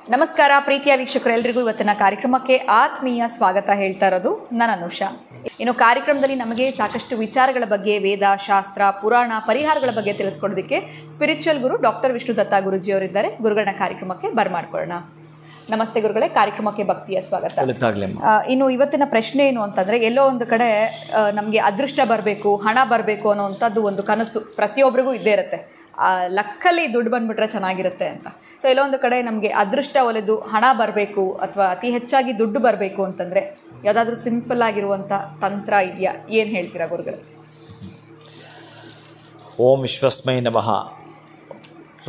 ನಮಸ್ಕಾರ ಪ್ರೀತಿಯ ವೀಕ್ಷಕರು, ಎಲ್ರಿಗೂ ಇವತ್ತಿನ ಕಾರ್ಯಕ್ರಮಕ್ಕೆ ಆತ್ಮೀಯ ಸ್ವಾಗತ ಹೇಳ್ತಾ ಇರೋದು ನಾನು ಅನುಷಾ. ಇನ್ನು ಕಾರ್ಯಕ್ರಮದಲ್ಲಿ ನಮಗೆ ಸಾಕಷ್ಟು ವಿಚಾರಗಳ ಬಗ್ಗೆ, ವೇದ, ಶಾಸ್ತ್ರ, ಪುರಾಣ, ಪರಿಹಾರಗಳ ಬಗ್ಗೆ ತಿಳಿಸ್ಕೊಡೋದಕ್ಕೆ ಸ್ಪಿರಿಚುವಲ್ ಗುರು ಡಾಕ್ಟರ್ ವಿಷ್ಣು ದತ್ತ ಗುರುಜಿ ಅವರಿದ್ದಾರೆ. ಗುರುಗಳನ್ನ ಕಾರ್ಯಕ್ರಮಕ್ಕೆ ಬರ್ಮಾಡ್ಕೊಳ್ಳೋಣ. ನಮಸ್ತೆ ಗುರುಗಳೇ, ಕಾರ್ಯಕ್ರಮಕ್ಕೆ ಭಕ್ತಿಯ ಸ್ವಾಗತ. ಇನ್ನು ಇವತ್ತಿನ ಪ್ರಶ್ನೆ ಏನು ಅಂತಂದರೆ, ಎಲ್ಲೋ ಒಂದು ಕಡೆ ನಮಗೆ ಅದೃಷ್ಟ ಬರಬೇಕು, ಹಣ ಬರಬೇಕು ಅನ್ನೋವಂಥದ್ದು ಒಂದು ಕನಸು ಪ್ರತಿಯೊಬ್ಬರಿಗೂ ಇದ್ದೇ ಇರುತ್ತೆ. ಲಕ್ಕಲ್ಲಿ ದುಡ್ಡು ಬಂದುಬಿಟ್ರೆ ಚೆನ್ನಾಗಿರುತ್ತೆ ಅಂತ. ಸೊ ಎಲ್ಲೋ ಒಂದು ಕಡೆ ನಮಗೆ ಅದೃಷ್ಟ ಒಲೆದು ಹಣ ಬರಬೇಕು ಅಥವಾ ಅತಿ ಹೆಚ್ಚಾಗಿ ದುಡ್ಡು ಬರಬೇಕು ಅಂತಂದರೆ ಯಾವುದಾದ್ರೂ ಸಿಂಪಲ್ ಆಗಿರುವಂಥ ತಂತ್ರ ಇದೆಯಾ? ಏನು ಹೇಳ್ತೀರಾ ಗುರುಗಳು? ಓಂ ವಿಶ್ವಸ್ಮೈ ನಮಃ.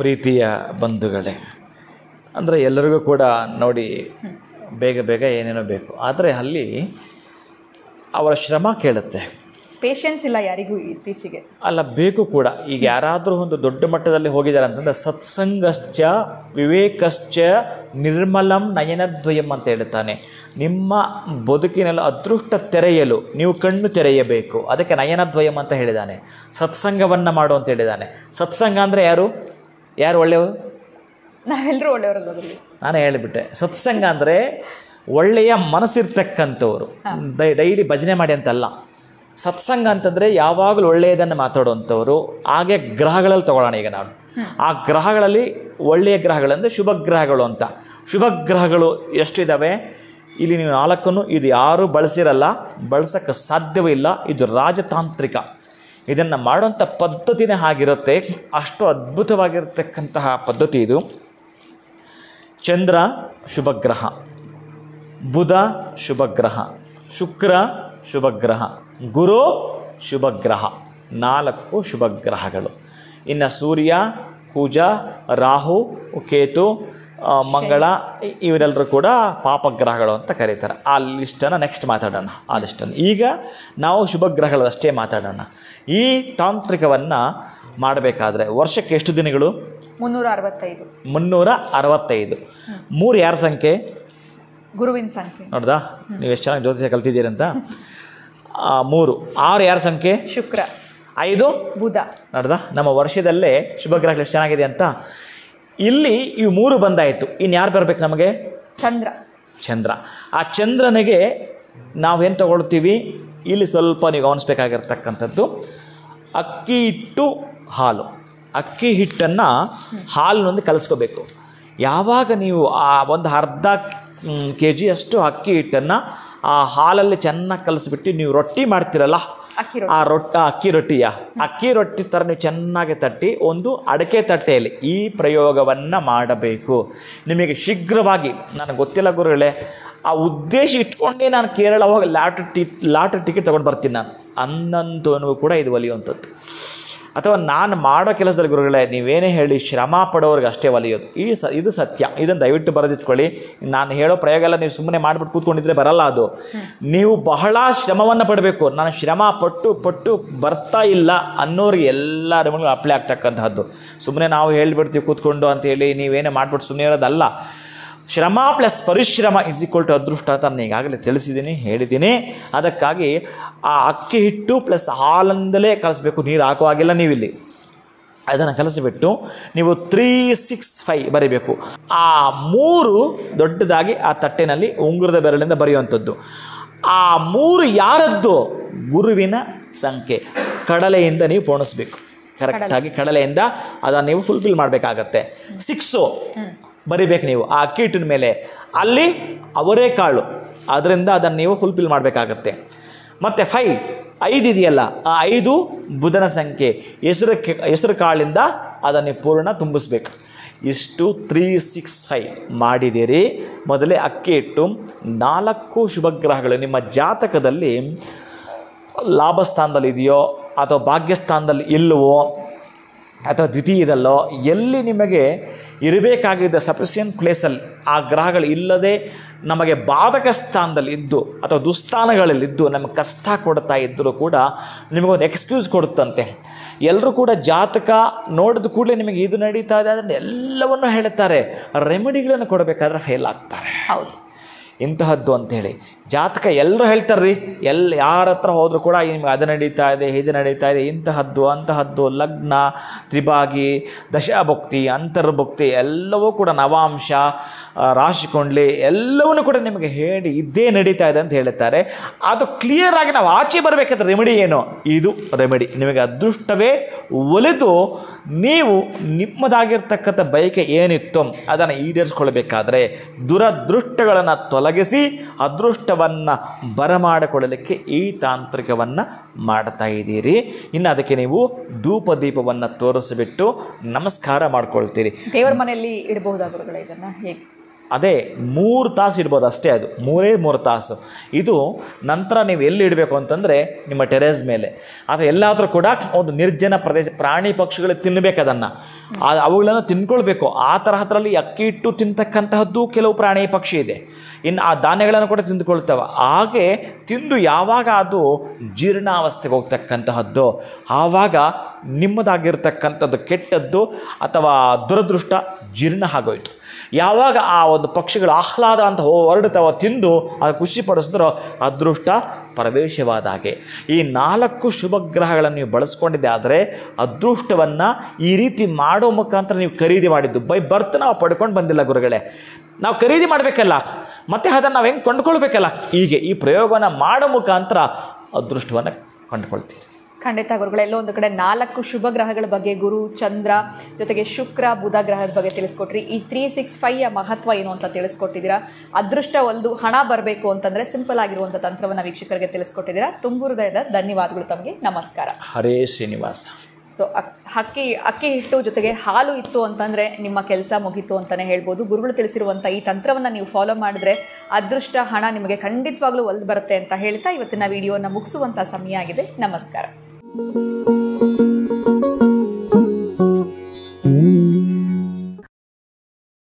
ಪ್ರೀತಿಯ ಬಂಧುಗಳೇ, ಅಂದರೆ ಎಲ್ಲರಿಗೂ ಕೂಡ ನೋಡಿ ಬೇಗ ಬೇಗ ಏನೇನೋ ಬೇಕು, ಆದರೆ ಅಲ್ಲಿ ಅವರ ಶ್ರಮ ಕೇಳುತ್ತೆ. ಪೇಷನ್ಸ್ ಇಲ್ಲ ಯಾರಿಗೂ ಇತ್ತೀಚೆಗೆ. ಅಲ್ಲ, ಬೇಕು ಕೂಡ. ಈಗ ಯಾರಾದರೂ ಒಂದು ದೊಡ್ಡ ಮಟ್ಟದಲ್ಲಿ ಹೋಗಿದ್ದಾರೆ ಅಂತಂದರೆ ಸತ್ಸಂಗಶ್ಚ ವಿವೇಕಶ್ಚ ನಿರ್ಮಲಂ ನಯನದ್ವಯಂ ಅಂತ ಹೇಳ್ತಾನೆ. ನಿಮ್ಮ ಬದುಕಿನಲ್ಲಿ ಅದೃಷ್ಟ ತೆರೆಯಲು ನೀವು ಕಣ್ಣು ತೆರೆಯಬೇಕು, ಅದಕ್ಕೆ ನಯನದ್ವಯಂ ಅಂತ ಹೇಳಿದ್ದಾನೆ. ಸತ್ಸಂಗವನ್ನು ಮಾಡು ಅಂತ ಹೇಳಿದ್ದಾನೆ. ಸತ್ಸಂಗ ಅಂದರೆ ಯಾರು ಒಳ್ಳೆಯವರು? ನಾವೆಲ್ಲರೂ ಒಳ್ಳೆಯವರು. ನಾನೇ ಹೇಳಿಬಿಟ್ಟೆ. ಸತ್ಸಂಗ ಅಂದರೆ ಒಳ್ಳೆಯ ಮನಸ್ಸಿರ್ತಕ್ಕಂಥವ್ರು, ಡೈಲಿ ಭಜನೆ ಮಾಡಿ ಅಂತಲ್ಲ. ಸತ್ಸಂಗ ಅಂತಂದರೆ ಯಾವಾಗಲೂ ಒಳ್ಳೆಯದನ್ನು ಮಾತಾಡುವಂಥವ್ರು. ಹಾಗೆ ಗ್ರಹಗಳಲ್ಲಿ ತೊಗೊಳ್ಳೋಣ. ಈಗ ನಾವು ಆ ಗ್ರಹಗಳಲ್ಲಿ ಒಳ್ಳೆಯ ಗ್ರಹಗಳಂದರೆ ಶುಭ ಗ್ರಹಗಳು ಅಂತ. ಶುಭ ಗ್ರಹಗಳು ಎಷ್ಟಿದ್ದಾವೆ ಇಲ್ಲಿ? ನೀವು 4 ಇದು ಯಾರೂ ಬಳಸಿರಲ್ಲ, ಬಳಸೋಕ್ಕೆ ಸಾಧ್ಯವೂ ಇಲ್ಲ. ಇದು ರಾಜತಾಂತ್ರಿಕ. ಇದನ್ನು ಮಾಡುವಂಥ ಪದ್ಧತಿನೇ ಆಗಿರುತ್ತೆ. ಅಷ್ಟು ಅದ್ಭುತವಾಗಿರ್ತಕ್ಕಂತಹ ಪದ್ಧತಿ ಇದು. ಚಂದ್ರ ಶುಭಗ್ರಹ, ಬುಧ ಶುಭಗ್ರಹ, ಶುಕ್ರ ಶುಭಗ್ರಹ, ಗುರು ಶುಭಗ್ರಹ. 4 ಶುಭಗ್ರಹಗಳು. ಇನ್ನು ಸೂರ್ಯ, ಕುಜ, ರಾಹು, ಕೇತು, ಮಂಗಳ ಇವರೆಲ್ಲರೂ ಕೂಡ ಪಾಪಗ್ರಹಗಳು ಅಂತ ಕರೀತಾರೆ. ಆ ಲಿಸ್ಟನ್ನು ನೆಕ್ಸ್ಟ್ ಮಾತಾಡೋಣ. ಆ ಲಿಸ್ಟನ್ನು ಈಗ ನಾವು ಶುಭಗ್ರಹಗಳಷ್ಟೇ ಮಾತಾಡೋಣ. ಈ ತಾಂತ್ರಿಕವನ್ನು ಮಾಡಬೇಕಾದ್ರೆ ವರ್ಷಕ್ಕೆ ಎಷ್ಟು ದಿನಗಳು? 365. 365. 3 ಯಾರ ಸಂಖ್ಯೆ? ಗುರುವಿನ ಸಂಖ್ಯೆ. ನೋಡ್ದಾ ನೀವು ಎಷ್ಟು ಚೆನ್ನಾಗಿ ಜ್ಯೋತಿಷ ಕಲ್ತಿದ್ದೀರಂತ. 3. 6 ಯಾರ ಸಂಖ್ಯೆ? ಶುಕ್ರ. 5 ಬುಧ. ನೋಡ್ದಾ ನಮ್ಮ ವರ್ಷದಲ್ಲೇ ಶುಭಗ್ರಹಗಳು ಎಷ್ಟು ಚೆನ್ನಾಗಿದೆ ಅಂತ. ಇಲ್ಲಿ ಇವು 3 ಬಂದಾಯಿತು. ಇನ್ನು ಯಾರು ಬರಬೇಕು ನಮಗೆ? ಚಂದ್ರ. ಆ ಚಂದ್ರನಿಗೆ ನಾವೇನು ತಗೊಳ್ತೀವಿ ಇಲ್ಲಿ ಸ್ವಲ್ಪ ನೀವು ಗಮನಿಸ್ಬೇಕಾಗಿರ್ತಕ್ಕಂಥದ್ದು, ಅಕ್ಕಿ ಹಿಟ್ಟು, ಹಾಲು. ಅಕ್ಕಿ ಹಿಟ್ಟನ್ನು ಹಾಲಿನೊಂದು ಕಲಿಸ್ಕೋಬೇಕು. ಯಾವಾಗ ನೀವು ಆ ಒಂದು ಅರ್ಧ kg ಅಷ್ಟು ಅಕ್ಕಿ ಹಿಟ್ಟನ್ನು ಆ ಹಾಲಲ್ಲಿ ಚೆನ್ನಾಗಿ ಕಲಿಸ್ಬಿಟ್ಟು ನೀವು ರೊಟ್ಟಿ ಮಾಡ್ತೀರಲ್ಲ, ಆ ಅಕ್ಕಿ ರೊಟ್ಟಿ ಥರ ನೀವು ಚೆನ್ನಾಗಿ ತಟ್ಟಿ ಒಂದು ಅಡಕೆ ತಟ್ಟೆಯಲ್ಲಿ ಈ ಪ್ರಯೋಗವನ್ನು ಮಾಡಬೇಕು. ನಿಮಗೆ ಶೀಘ್ರವಾಗಿ, ನನಗೆ ಗೊತ್ತಿಲ್ಲ ಗುರುಗಳೇ, ಆ ಉದ್ದೇಶ ಇಟ್ಕೊಂಡೇ ನಾನು ಕೇರಳ ಹೋಗಿ ಲಾಟ್ರಿ ಟಿಕೆಟ್ ತೊಗೊಂಡು ಬರ್ತೀನಿ ನಾನು ಅನ್ನಂತವನಿಗೂ ಕೂಡ ಇದು ಒಲಿಯುವಂಥದ್ದು. ಅಥವಾ ನಾನು ಮಾಡೋ ಕೆಲಸದಲ್ಲಿ ಗುರುಗಳೇ, ನೀವೇನೇ ಹೇಳಿ ಶ್ರಮ ಪಡೋರಿಗೆ ಅಷ್ಟೇ ಒಲಿಯೋದು. ಇದು ಸತ್ಯ. ಇದನ್ನು ದಯವಿಟ್ಟು ಬರೆದಿಟ್ಕೊಳ್ಳಿ. ನಾನು ಹೇಳೋ ಪ್ರಯೋಗ ಎಲ್ಲ ನೀವು ಸುಮ್ಮನೆ ಮಾಡಿಬಿಟ್ಟು ಕೂತ್ಕೊಂಡಿದ್ರೆ ಬರಲ್ಲ. ಅದು ನೀವು ಬಹಳ ಶ್ರಮವನ್ನು ಪಡಬೇಕು. ನಾನು ಶ್ರಮ ಪಟ್ಟು ಬರ್ತಾ ಇಲ್ಲ ಅನ್ನೋರಿಗೆ ಎಲ್ಲರ ಅಪ್ಲೈ ಆಗ್ತಕ್ಕಂತಹದ್ದು. ಸುಮ್ಮನೆ ನಾವು ಹೇಳಿಬಿಡ್ತೀವಿ ಕೂತ್ಕೊಂಡು ಅಂತೇಳಿ ನೀವೇನೇ ಮಾಡಿಬಿಟ್ಟು ಸುಮ್ಮನೆ ಇರೋದಲ್ಲ. ಶ್ರಮ ಪ್ಲಸ್ ಪರಿಶ್ರಮ = ಅದೃಷ್ಟ ಅಂತ ನಾನು ಈಗಾಗಲೇ ತಿಳಿಸಿದ್ದೀನಿ, ಹೇಳಿದ್ದೀನಿ. ಅದಕ್ಕಾಗಿ ಆ ಅಕ್ಕಿ ಹಿಟ್ಟು ಪ್ಲಸ್ ಹಾಲಿಂದಲೇ ಕಲಿಸ್ಬೇಕು. ನೀರು ಹಾಕೋ ಹಾಗಿಲ್ಲ. ನೀವಿಲ್ಲಿ ಅದನ್ನು ಕಲಿಸಿಬಿಟ್ಟು ನೀವು 365 ಬರೀಬೇಕು. ಆ 3 ದೊಡ್ಡದಾಗಿ ಆ ತಟ್ಟೆನಲ್ಲಿ ಉಂಗುರದ ಬೆರಳಿಂದ ಬರೆಯುವಂಥದ್ದು. ಆ 3 ಯಾರದ್ದು? ಗುರುವಿನ ಸಂಖ್ಯೆ. ಕಡಲೆಯಿಂದ ನೀವು ಪೋಣಿಸ್ಬೇಕು. ಕರೆಕ್ಟಾಗಿ ಕಡಲೆಯಿಂದ ಅದನ್ನು ನೀವು ಫುಲ್ಫಿಲ್ ಮಾಡಬೇಕಾಗತ್ತೆ. 6 ಬರಿಬೇಕು ನೀವು ಆ ಅಕ್ಕಿ ಹಿಟ್ಟಿನ ಮೇಲೆ. ಅಲ್ಲಿ ಅವರೆಕಾಳು, ಅದರಿಂದ ಅದನ್ನು ನೀವು ಫುಲ್ಫಿಲ್ ಮಾಡಬೇಕಾಗತ್ತೆ. ಮತ್ತು 5 ಇದೆಯಲ್ಲ, ಆ 5 ಬುಧನ ಸಂಖ್ಯೆ. ಹೆಸರು ಕಾಳಿಂದ ಅದನ್ನು ಪೂರ್ಣ ತುಂಬಿಸ್ಬೇಕು. ಇಷ್ಟು 365 ಮಾಡಿದ್ದೀರಿ. ಮೊದಲೇ ಅಕ್ಕಿ ಹಿಟ್ಟು. 4 ಶುಭಗ್ರಹಗಳು ನಿಮ್ಮ ಜಾತಕದಲ್ಲಿ ಲಾಭಸ್ಥಾನದಲ್ಲಿ ಇದೆಯೋ ಅಥವಾ ಭಾಗ್ಯಸ್ಥಾನದಲ್ಲಿ ಇಲ್ಲವೋ ಅಥವಾ ದ್ವಿತೀಯದಲ್ಲೋ ಎಲ್ಲಿ ನಿಮಗೆ ಇರಬೇಕಾಗಿದ್ದ ಸಫಿಷಿಯೆಂಟ್ ಪ್ಲೇಸಲ್ಲಿ ಆ ಗ್ರಹಗಳು ಇಲ್ಲದೆ ನಮಗೆ ಬಾಧಕ ಸ್ಥಾನದಲ್ಲಿ ಇದ್ದು ಅಥವಾ ದುಸ್ಥಾನಗಳಲ್ಲಿದ್ದು ನಮಗೆ ಕಷ್ಟ ಕೊಡ್ತಾ ಇದ್ದರೂ ಕೂಡ ನಿಮಗೊಂದು ಎಕ್ಸ್ಕ್ಯೂಸ್ ಕೊಡುತ್ತಂತೆ. ಎಲ್ಲರೂ ಕೂಡ ಜಾತಕ ನೋಡಿದ ಕೂಡಲೇ ನಿಮಗೆ ಇದು ನಡೀತಾ ಇದೆ ಅದನ್ನು ಎಲ್ಲವನ್ನೂ ಹೇಳ್ತಾರೆ. ರೆಮಿಡಿಗಳನ್ನು ಕೊಡಬೇಕಾದ್ರೆ ಫೇಲ್ ಆಗ್ತಾರೆ. ಹೌದು, ಇಂತಹದ್ದು ಅಂಥೇಳಿ ಜಾತಕ ಎಲ್ಲರೂ ಹೇಳ್ತಾರೆ ರೀ, ಯಾರ ಹತ್ರ ಹೋದರೂ ಕೂಡ ನಿಮ್ಗೆ ಅದು ನಡೀತಾ ಇದೆ, ಇದು ನಡೀತಾ ಇದೆ, ಇಂತಹದ್ದು ಅಂತಹದ್ದು, ಲಗ್ನ, ತ್ರಿಭಾಗಿ, ದಶಾಭುಕ್ತಿ, ಅಂತರ್ಭುಕ್ತಿ ಎಲ್ಲವೂ ಕೂಡ ನವಾಂಶ, ರಾಶಿಕೊಂಡ್ಲಿ ಎಲ್ಲವನ್ನೂ ಕೂಡ ನಿಮಗೆ ಹೇಳಿ ಇದೇ ನಡೀತಾ ಇದೆ ಅಂತ ಹೇಳುತ್ತಾರೆ. ಅದು ಕ್ಲಿಯರ್ ಆಗಿ ನಾವು ಆಚೆ ಬರಬೇಕಾದ್ರೆ ರೆಮಿಡಿ ಏನು? ಇದು ರೆಮಿಡಿ. ನಿಮಗೆ ಅದೃಷ್ಟವೇ ಒಲಿದು ನೀವು ನಿಮ್ಮದಾಗಿರ್ತಕ್ಕಂಥ ಬಯಕೆ ಏನಿತ್ತು ಅದನ್ನು ಈಡೇರಿಸ್ಕೊಳ್ಬೇಕಾದ್ರೆ ದುರದೃಷ್ಟಗಳನ್ನು ತೊಲಗಿಸಿ ಅದೃಷ್ಟವನ್ನು ಬರಮಾಡಿಕೊಳ್ಳಲಿಕ್ಕೆ ಈ ತಾಂತ್ರಿಕವನ್ನು ಮಾಡ್ತಾ ಇದ್ದೀರಿ. ಇನ್ನು ಅದಕ್ಕೆ ನೀವು ಧೂಪ ದೀಪವನ್ನು ತೋರಿಸಿಬಿಟ್ಟು ನಮಸ್ಕಾರ ಮಾಡ್ಕೊಳ್ತೀರಿ. ದೇವರ ಮನೆಯಲ್ಲಿ ಇಡಬಹುದಾಗುರುಗಳೇ ಇದನ್ನು ಹೇಗೆ? ಅದೇ 3 ತಾಸು ಇಡ್ಬೋದು ಅಷ್ಟೇ, ಅದು 3 ತಾಸು. ಇದು ನಂತರ ನೀವು ಎಲ್ಲಿ ಇಡಬೇಕು ಅಂತಂದರೆ ನಿಮ್ಮ ಟೆರೇಸ್ ಮೇಲೆ ಅಥವಾ ಎಲ್ಲಾದರೂ ಕೂಡ ಒಂದು ನಿರ್ಜನ ಪ್ರದೇಶ, ಪ್ರಾಣಿ ಪಕ್ಷಿಗಳು ತಿನ್ನಬೇಕು ಅದನ್ನು, ಅವುಗಳನ್ನು ತಿನ್ಕೊಳ್ಬೇಕು. ಆ ತರಹದಲ್ಲಿ ಅಕ್ಕಿ ಇಟ್ಟು ತಿಂತಕ್ಕಂತಹದ್ದು ಕೆಲವು ಪ್ರಾಣಿ ಪಕ್ಷಿ ಇದೆ. ಇನ್ನು ಆ ಧಾನ್ಯಗಳನ್ನು ಕೂಡ ತಿಂದುಕೊಳ್ತವೆ. ಹಾಗೆ ತಿಂದು ಯಾವಾಗ ಅದು ಜೀರ್ಣಾವಸ್ಥೆಗೆ ಹೋಗ್ತಕ್ಕಂತಹದ್ದು, ಆವಾಗ ನಿಮ್ಮದಾಗಿರ್ತಕ್ಕಂಥದ್ದು ಕೆಟ್ಟದ್ದು ಅಥವಾ ದುರದೃಷ್ಟ ಜೀರ್ಣ ಆಗೋಯ್ತು. ಯಾವಾಗ ಆ ಒಂದು ಪಕ್ಷಿಗಳು ಆಹ್ಲಾದ ಅಂತ ಹೊರಡ್ತಾವ, ತಿಂದು ಅದು ಖುಷಿ ಪಡಿಸಿದ್ರೋ ಅದೃಷ್ಟ ಪ್ರವೇಶವಾದ ಹಾಗೆ. ಈ 4 ಶುಭ ಗ್ರಹಗಳನ್ನು ನೀವು ಬಳಸ್ಕೊಂಡಿದ್ದೆ ಆದರೆ ಅದೃಷ್ಟವನ್ನು ಈ ರೀತಿ ಮಾಡೋ ಮುಖಾಂತರ ನೀವು ಖರೀದಿ ಮಾಡಿದ್ದು. ಬೈ ಬರ್ತ್ ನಾವು ಪಡ್ಕೊಂಡು ಬಂದಿಲ್ಲ ಗುರುಗಳೇ, ನಾವು ಖರೀದಿ ಮಾಡಬೇಕಲ್ಲ, ಮತ್ತು ಅದನ್ನು ನಾವು ಹೆಂಗೆ ಕೊಂಡ್ಕೊಳ್ಬೇಕಲ್ಲ. ಹೀಗೆ ಈ ಪ್ರಯೋಗವನ್ನು ಮಾಡೋ ಮುಖಾಂತರ ಅದೃಷ್ಟವನ್ನು ಕೊಂಡ್ಕೊಳ್ತೀವಿ. ಖಂಡಿತ ಗುರುಗಳು. ಎಲ್ಲೋ ಒಂದು ಕಡೆ 4 ಶುಭ ಗ್ರಹಗಳ ಬಗ್ಗೆ, ಗುರು, ಚಂದ್ರ ಜೊತೆಗೆ ಶುಕ್ರ, ಬುಧ ಗ್ರಹದ ಬಗ್ಗೆ ತಿಳಿಸ್ಕೊಟ್ರಿ. ಈ 365ಯ ಮಹತ್ವ ಏನು ಅಂತ ತಿಳಿಸ್ಕೊಟ್ಟಿದ್ದೀರಾ. ಅದೃಷ್ಟ ಒಲ್ದು ಹಣ ಬರಬೇಕು ಅಂತಂದರೆ ಸಿಂಪಲ್ ಆಗಿರುವಂಥ ತಂತ್ರವನ್ನು ವೀಕ್ಷಕರಿಗೆ ತಿಳಿಸ್ಕೊಟ್ಟಿದ್ದೀರಾ. ತುಂಬ ಹೃದಯದ ಧನ್ಯವಾದಗಳು ತಮಗೆ. ನಮಸ್ಕಾರ. ಹರೇ ಶ್ರೀನಿವಾಸ. ಸೊ ಅಕ್ಕಿ ಹಿಟ್ಟು ಜೊತೆಗೆ ಹಾಲು ಇತ್ತು ಅಂತಂದರೆ ನಿಮ್ಮ ಕೆಲಸ ಮುಗೀತು ಅಂತಲೇ ಹೇಳ್ಬೋದು. ಗುರುಗಳು ತಿಳಿಸಿರುವಂಥ ಈ ತಂತ್ರವನ್ನು ನೀವು ಫಾಲೋ ಮಾಡಿದ್ರೆ ಅದೃಷ್ಟ ಹಣ ನಿಮಗೆ ಖಂಡಿತವಾಗ್ಲೂ ಒಲ್ದು ಬರುತ್ತೆ ಅಂತ ಹೇಳ್ತಾ ಇವತ್ತಿನ ವಿಡಿಯೋನ ಮುಗಿಸುವಂಥ ಸಮಯ ಆಗಿದೆ. ನಮಸ್ಕಾರ.